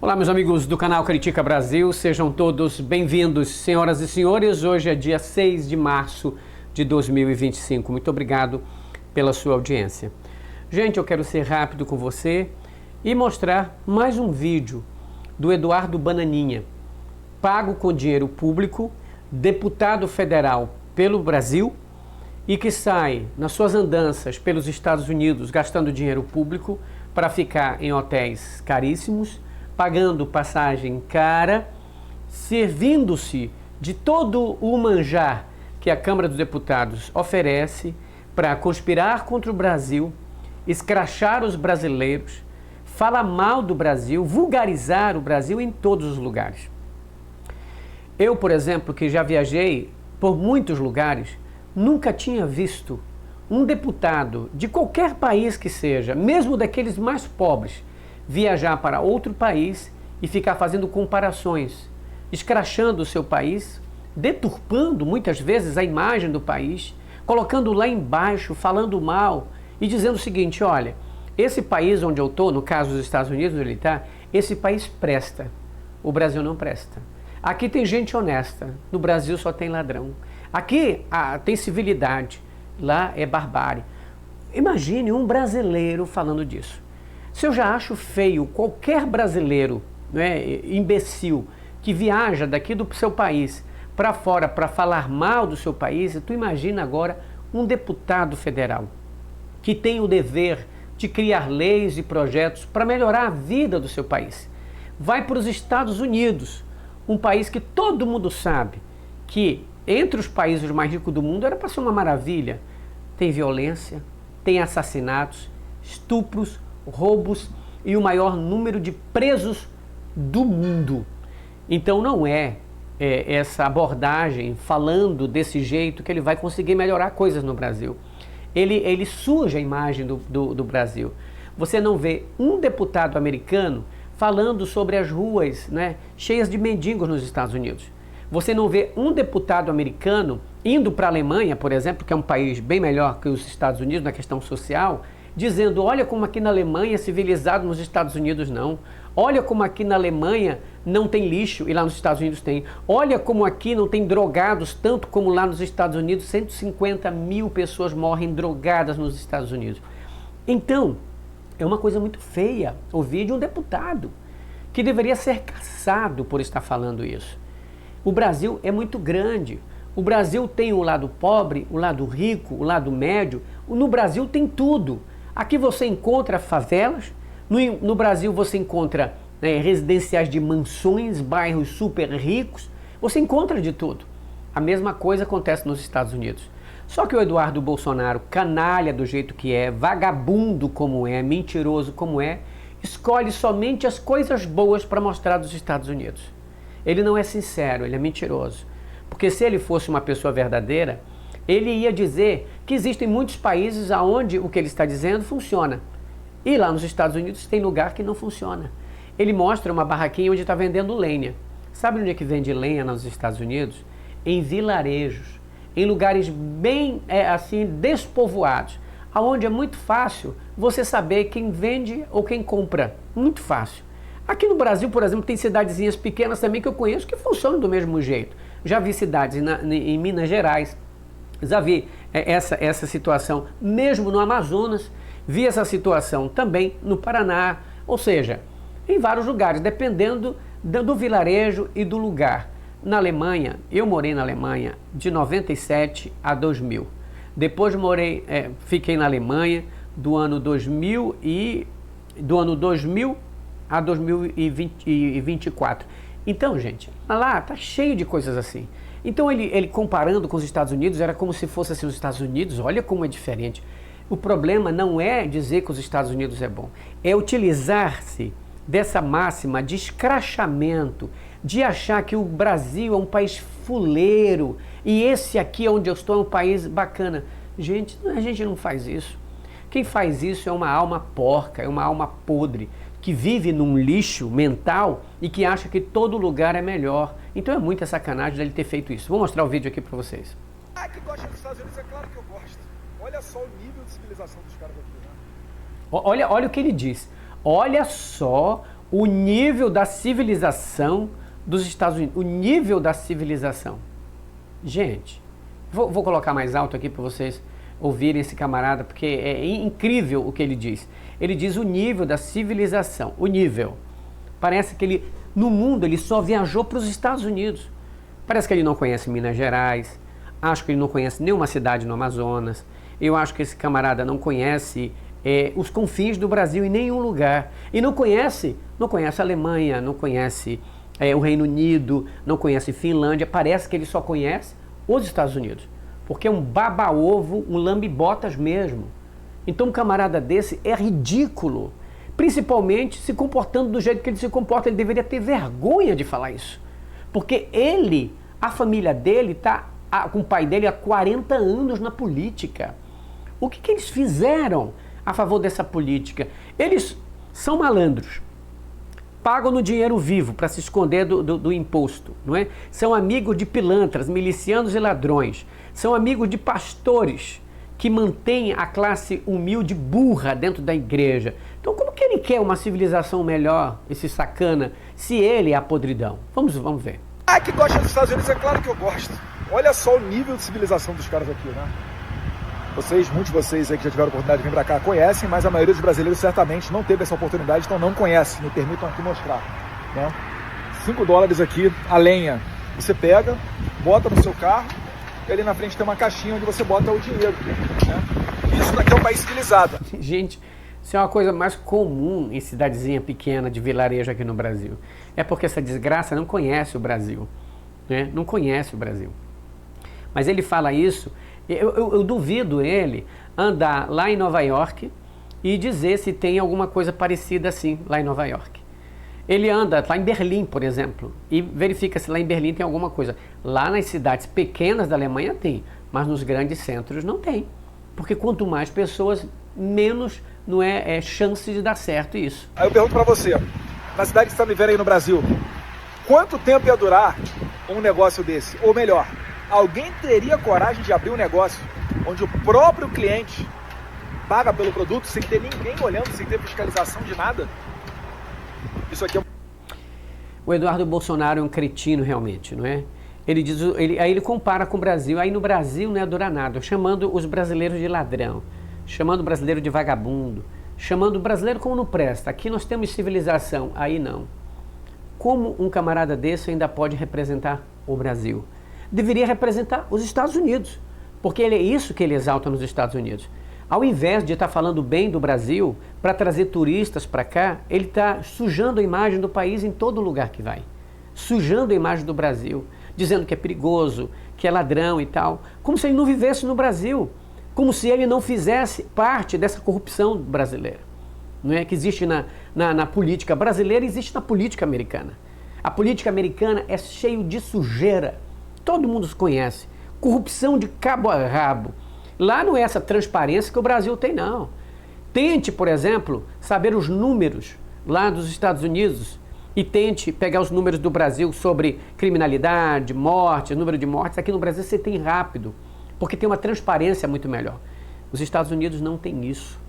Olá, meus amigos do canal Critica Brasil, sejam todos bem-vindos, senhoras e senhores. Hoje é dia 6 de março de 2025. Muito obrigado pela sua audiência. Gente, eu quero ser rápido com você e mostrar mais um vídeo do Eduardo Bananinha, pago com dinheiro público, deputado federal pelo Brasil e que sai nas suas andanças pelos Estados Unidos gastando dinheiro público para ficar em hotéis caríssimos, pagando passagem cara, servindo-se de todo o manjar que a Câmara dos Deputados oferece para conspirar contra o Brasil, escrachar os brasileiros, falar mal do Brasil, vulgarizar o Brasil em todos os lugares. Eu, por exemplo, que já viajei por muitos lugares, nunca tinha visto um deputado de qualquer país que seja, mesmo daqueles mais pobres, viajar para outro país e ficar fazendo comparações, escrachando o seu país, deturpando muitas vezes a imagem do país, colocando lá embaixo, falando mal e dizendo o seguinte: olha, esse país onde eu estou, no caso dos Estados Unidos, onde ele está, esse país presta, o Brasil não presta. Aqui tem gente honesta, no Brasil só tem ladrão. Aqui tem civilidade, lá é barbárie. Imagine um brasileiro falando disso. Se eu já acho feio qualquer brasileiro, né, imbecil, que viaja daqui do seu país para fora para falar mal do seu país, tu imagina agora um deputado federal que tem o dever de criar leis e projetos para melhorar a vida do seu país. Vai para os Estados Unidos, um país que todo mundo sabe que entre os países mais ricos do mundo era para ser uma maravilha. Tem violência, tem assassinatos, estupros, roubos e o maior número de presos do mundo. Então não é essa abordagem falando desse jeito que ele vai conseguir melhorar coisas no Brasil. Ele suja a imagem do Brasil. Você não vê um deputado americano falando sobre as ruas, né, cheias de mendigos nos Estados Unidos. Você não vê um deputado americano indo para a Alemanha, por exemplo, que é um país bem melhor que os Estados Unidos na questão social, dizendo: olha como aqui na Alemanha é civilizado, nos Estados Unidos não. Olha como aqui na Alemanha não tem lixo e lá nos Estados Unidos tem. Olha como aqui não tem drogados tanto como lá nos Estados Unidos. 150 mil pessoas morrem drogadas nos Estados Unidos. Então, é uma coisa muito feia ouvir de um deputado que deveria ser caçado por estar falando isso. O Brasil é muito grande. O Brasil tem o lado pobre, o lado rico, o lado médio. No Brasil tem tudo. Aqui você encontra favelas, no Brasil você encontra residenciais de mansões, bairros super ricos, você encontra de tudo. A mesma coisa acontece nos Estados Unidos. Só que o Eduardo Bolsonaro, canalha do jeito que é, vagabundo como é, mentiroso como é, escolhe somente as coisas boas para mostrar dos Estados Unidos. Ele não é sincero, ele é mentiroso. Porque se ele fosse uma pessoa verdadeira, ele ia dizer que existem muitos países onde o que ele está dizendo funciona. E lá nos Estados Unidos tem lugar que não funciona. Ele mostra uma barraquinha onde está vendendo lenha. Sabe onde é que vende lenha nos Estados Unidos? Em vilarejos, em lugares bem assim despovoados, aonde é muito fácil você saber quem vende ou quem compra. Muito fácil. Aqui no Brasil, por exemplo, tem cidadezinhas pequenas também que eu conheço que funcionam do mesmo jeito. Já vi cidades em Minas Gerais, já vi essa situação mesmo no Amazonas, vi essa situação também no Paraná, ou seja, em vários lugares, dependendo do vilarejo e do lugar. Na Alemanha, eu morei na Alemanha de 97 a 2000. Depois fiquei na Alemanha do ano 2000 a 2024. Então, gente, lá tá cheio de coisas assim. Então ele comparando com os Estados Unidos, era como se fosse assim, os Estados Unidos, olha como é diferente. O problema não é dizer que os Estados Unidos é bom, é utilizar-se dessa máxima de escrachamento, de achar que o Brasil é um país fuleiro e esse aqui onde eu estou é um país bacana. Gente, a gente não faz isso. Quem faz isso é uma alma porca, é uma alma podre, que vive num lixo mental e que acha que todo lugar é melhor. Então é muita sacanagem dele ter feito isso. Vou mostrar o vídeo aqui para vocês. Ah, que gosta dos Estados Unidos, é claro que eu gosto. Olha só o nível de civilização dos caras aqui, né? Olha o que ele diz. Olha só o nível da civilização dos Estados Unidos. O nível da civilização. Gente, vou colocar mais alto aqui para vocês ouvirem esse camarada, porque é incrível o que ele diz. Ele diz o nível da civilização. O nível. Parece que ele, no mundo, ele só viajou para os Estados Unidos. Parece que ele não conhece Minas Gerais. Acho que ele não conhece nenhuma cidade no Amazonas. Eu acho que esse camarada não conhece os confins do Brasil em nenhum lugar. E não conhece a Alemanha, não conhece o Reino Unido, não conhece Finlândia. Parece que ele só conhece os Estados Unidos. Porque é um baba-ovo, um lambe-botas mesmo. Então um camarada desse é ridículo. Principalmente se comportando do jeito que ele se comporta. Ele deveria ter vergonha de falar isso. Porque ele, a família dele, está com o pai dele há 40 anos na política. O que eles fizeram a favor dessa política? Eles são malandros. Pagam no dinheiro vivo para se esconder do imposto, não é? São amigos de pilantras, milicianos e ladrões. São amigos de pastores que mantêm a classe humilde burra dentro da igreja. Então como que ele quer uma civilização melhor, esse sacana, se ele é a podridão? Vamos ver. Ah, que gosta dos Estados Unidos, é claro que eu gosto. Olha só o nível de civilização dos caras aqui, né? Muitos de vocês aí que já tiveram a oportunidade de vir pra cá conhecem, mas a maioria dos brasileiros certamente não teve essa oportunidade, então não conhece. Me permitam aqui mostrar, né? $5 aqui, a lenha. Você pega, bota no seu carro, e ali na frente tem uma caixinha onde você bota o dinheiro, né? Isso daqui é um país civilizado. Gente, isso é uma coisa mais comum em cidadezinha pequena de vilarejo aqui no Brasil. É porque essa desgraça não conhece o Brasil, né? Não conhece o Brasil. Mas ele fala isso, eu duvido ele andar lá em Nova York e dizer se tem alguma coisa parecida assim lá em Nova York. Ele anda lá em Berlim, por exemplo, e verifica se lá em Berlim tem alguma coisa. Lá nas cidades pequenas da Alemanha tem, mas nos grandes centros não tem. Porque quanto mais pessoas, menos não é chance de dar certo isso. Aí eu pergunto pra você, na cidade que você está vivendo aí no Brasil, quanto tempo ia durar um negócio desse? Ou melhor, alguém teria coragem de abrir um negócio onde o próprio cliente paga pelo produto sem ter ninguém olhando, sem ter fiscalização de nada? Isso aqui é... O Eduardo Bolsonaro é um cretino realmente, não é? Aí ele compara com o Brasil. Aí no Brasil não ia durar nada, chamando os brasileiros de ladrão, chamando o brasileiro de vagabundo, chamando o brasileiro como não presta. Aqui nós temos civilização, aí não. Como um camarada desse ainda pode representar o Brasil? Deveria representar os Estados Unidos, porque é isso que ele exalta nos Estados Unidos. Ao invés de estar falando bem do Brasil, para trazer turistas para cá, ele está sujando a imagem do país em todo lugar que vai. Sujando a imagem do Brasil, dizendo que é perigoso, que é ladrão e tal, como se ele não vivesse no Brasil, como se ele não fizesse parte dessa corrupção brasileira, não é? Que existe na política brasileira, existe na política americana. A política americana é cheio de sujeira, todo mundo se conhece, corrupção de cabo a rabo. Lá não é essa transparência que o Brasil tem, não. Tente, por exemplo, saber os números lá dos Estados Unidos e tente pegar os números do Brasil sobre criminalidade, morte, número de mortes. Aqui no Brasil você tem rápido, porque tem uma transparência muito melhor. Os Estados Unidos não têm isso.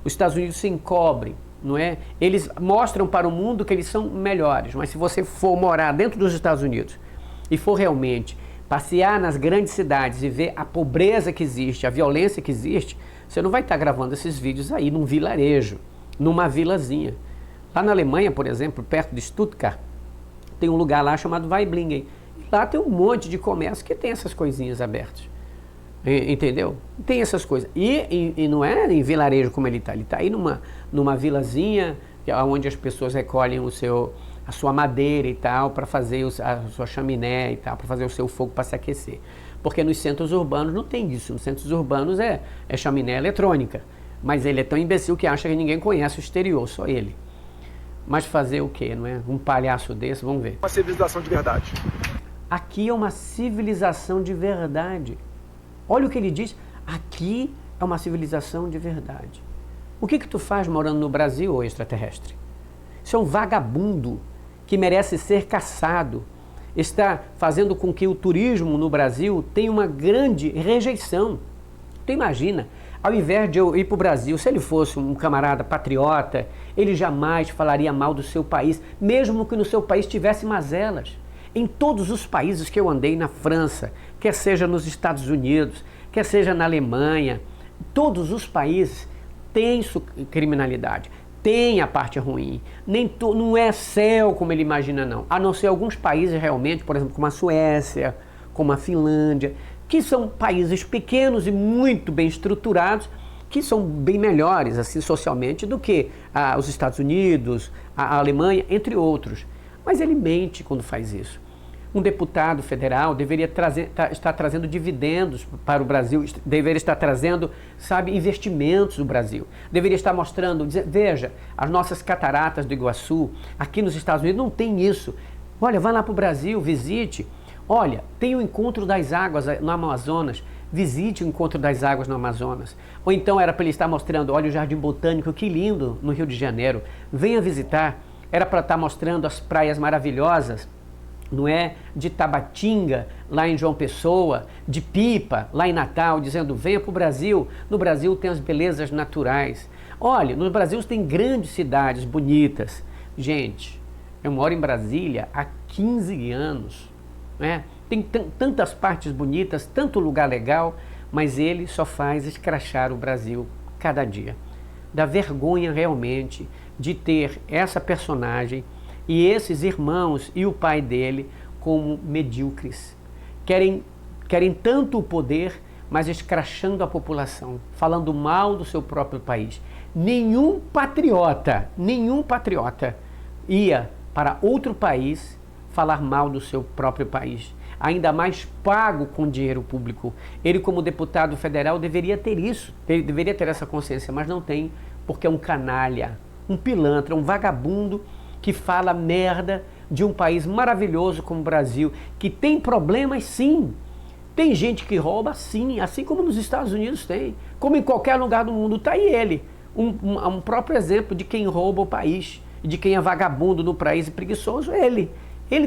Os Estados Unidos se encobrem, não é? Eles mostram para o mundo que eles são melhores, mas se você for morar dentro dos Estados Unidos e for realmente passear nas grandes cidades e ver a pobreza que existe, a violência que existe, você não vai estar gravando esses vídeos aí num vilarejo, numa vilazinha. Lá na Alemanha, por exemplo, perto de Stuttgart, tem um lugar lá chamado Waiblingen. Lá tem um monte de comércio que tem essas coisinhas abertas. Entendeu? Tem essas coisas. E não é em vilarejo como ele está aí numa vilazinha onde as pessoas recolhem a sua madeira e tal, para fazer a sua chaminé e tal, para fazer o seu fogo para se aquecer. Porque nos centros urbanos não tem isso. Nos centros urbanos é chaminé eletrônica. Mas ele é tão imbecil que acha que ninguém conhece o exterior, só ele. Mas fazer o quê, não é? Um palhaço desse, vamos ver. Uma civilização de verdade. Aqui é uma civilização de verdade. Olha o que ele diz. Aqui é uma civilização de verdade. O que tu faz morando no Brasil, ô extraterrestre? Isso é um vagabundo que merece ser caçado. Está fazendo com que o turismo no Brasil tenha uma grande rejeição. Tu imagina, ao invés de eu ir para o Brasil, se ele fosse um camarada patriota Ele jamais falaria mal do seu país, mesmo que no seu país tivesse mazelas. Em todos os países que eu andei, na França, quer seja nos Estados Unidos, quer seja na Alemanha, todos os países têm criminalidade, tem a parte ruim. Não é céu como ele imagina, não. A não ser alguns países realmente, por exemplo, como a Suécia, como a Finlândia, que são países pequenos e muito bem estruturados, que são bem melhores assim socialmente do que os Estados Unidos, a Alemanha, entre outros. Mas ele mente quando faz isso. Um deputado federal deveria estar trazendo dividendos para o Brasil, deveria estar trazendo, investimentos do Brasil. Deveria estar mostrando, veja, as nossas cataratas do Iguaçu, aqui nos Estados Unidos não tem isso. Olha, vá lá para o Brasil, visite. Olha, tem o Encontro das Águas no Amazonas, visite o Encontro das Águas no Amazonas. Ou então era para ele estar mostrando, olha o Jardim Botânico, que lindo, no Rio de Janeiro. Venha visitar. Era para estar mostrando as praias maravilhosas, não é? De Tabatinga, lá em João Pessoa, de Pipa, lá em Natal, dizendo, venha para o Brasil. No Brasil tem as belezas naturais. Olha, no Brasil tem grandes cidades bonitas. Gente, eu moro em Brasília há 15 anos, né? Tem tantas partes bonitas, tanto lugar legal, mas ele só faz escrachar o Brasil cada dia. Dá vergonha realmente de ter essa personagem e esses irmãos e o pai dele como medíocres. Querem tanto o poder, mas escrachando a população, falando mal do seu próprio país. Nenhum patriota ia para outro país falar mal do seu próprio país, ainda mais pago com dinheiro público. Ele, como deputado federal, deveria ter isso, deveria ter essa consciência, mas não tem, porque é um canalha, um pilantra, um vagabundo que fala merda de um país maravilhoso como o Brasil, que tem problemas sim, tem gente que rouba sim, assim como nos Estados Unidos tem, como em qualquer lugar do mundo. Está aí ele, um próprio exemplo de quem rouba o país, e de quem é vagabundo no país e preguiçoso, ele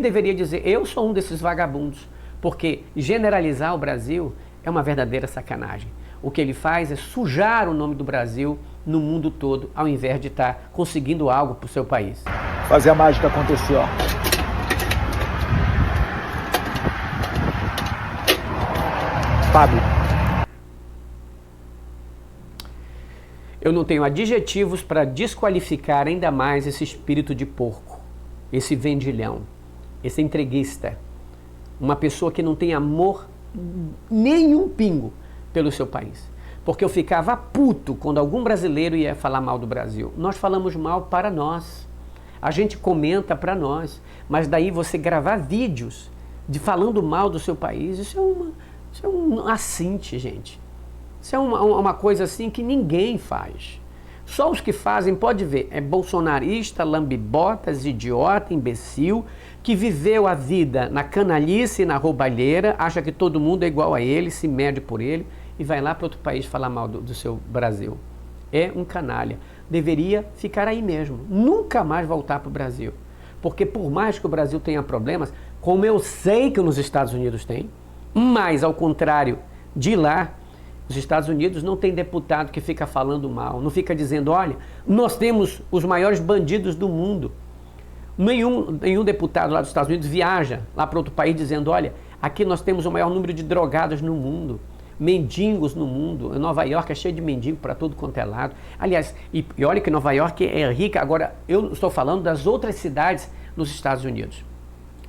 deveria dizer, eu sou um desses vagabundos, porque generalizar o Brasil é uma verdadeira sacanagem. O que ele faz é sujar o nome do Brasil no mundo todo, ao invés de estar conseguindo algo para o seu país. Fazer a mágica acontecer, ó. Pablo. Eu não tenho adjetivos para desqualificar ainda mais esse espírito de porco, esse vendilhão, esse entreguista, uma pessoa que não tem amor nenhum pingo pelo seu país. Porque eu ficava puto quando algum brasileiro ia falar mal do Brasil. Nós falamos mal para nós. A gente comenta para nós. Mas daí você gravar vídeos de falando mal do seu país, isso é um assinte, gente. Isso é uma coisa assim que ninguém faz. Só os que fazem, pode ver, é bolsonarista, lambibotas, idiota, imbecil, que viveu a vida na canalice e na roubalheira, acha que todo mundo é igual a ele, se mede por ele, e vai lá para outro país falar mal do seu Brasil. É um canalha. Deveria ficar aí mesmo, nunca mais voltar para o Brasil. Porque por mais que o Brasil tenha problemas, como eu sei que nos Estados Unidos tem, mas ao contrário de lá, os Estados Unidos não tem deputado que fica falando mal, não fica dizendo, olha, nós temos os maiores bandidos do mundo. Nenhum deputado lá dos Estados Unidos viaja lá para outro país dizendo, olha, aqui nós temos o maior número de drogados no mundo, mendigos no mundo. Nova York é cheio de mendigo para todo quanto é lado. Aliás, e olha que Nova York é rica. Agora, eu estou falando das outras cidades nos Estados Unidos.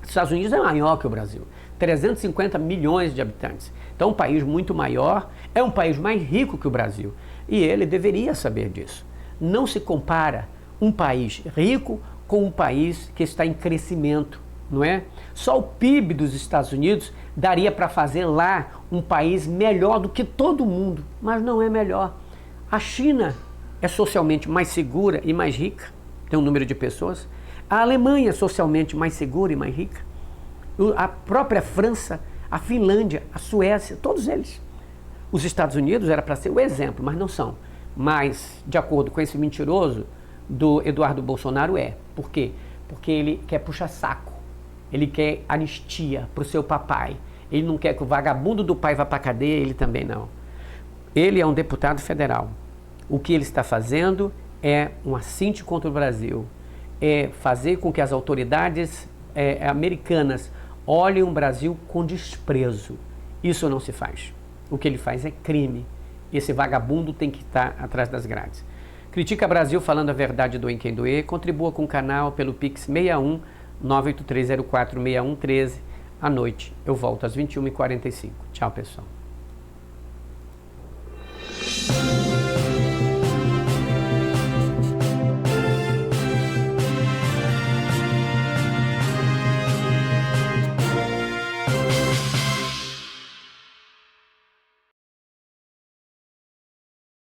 Os Estados Unidos é maior que o Brasil, 350 milhões de habitantes. Então, é um país muito maior, é um país mais rico que o Brasil. E ele deveria saber disso. Não se compara um país rico com um país que está em crescimento, não é? Só o PIB dos Estados Unidos daria para fazer lá um país melhor do que todo mundo, mas não é melhor. A China é socialmente mais segura e mais rica, tem um número de pessoas. A Alemanha é socialmente mais segura e mais rica. A própria França, a Finlândia, a Suécia, todos eles. Os Estados Unidos era para ser o exemplo, mas não são. Mas, de acordo com esse mentiroso do Eduardo Bolsonaro, é. Por quê? Porque ele quer puxar saco. Ele quer anistia para o seu papai. Ele não quer que o vagabundo do pai vá para a cadeia, ele também não. Ele é um deputado federal. O que ele está fazendo é um assinte contra o Brasil, é fazer com que as autoridades americanas olhem o Brasil com desprezo. Isso não se faz. O que ele faz é crime. Esse vagabundo tem que estar atrás das grades. Critica Brasil falando a verdade, doe quem doer. Contribua com o canal pelo Pix 61 983046113. À noite eu volto às 21h45. Tchau, pessoal.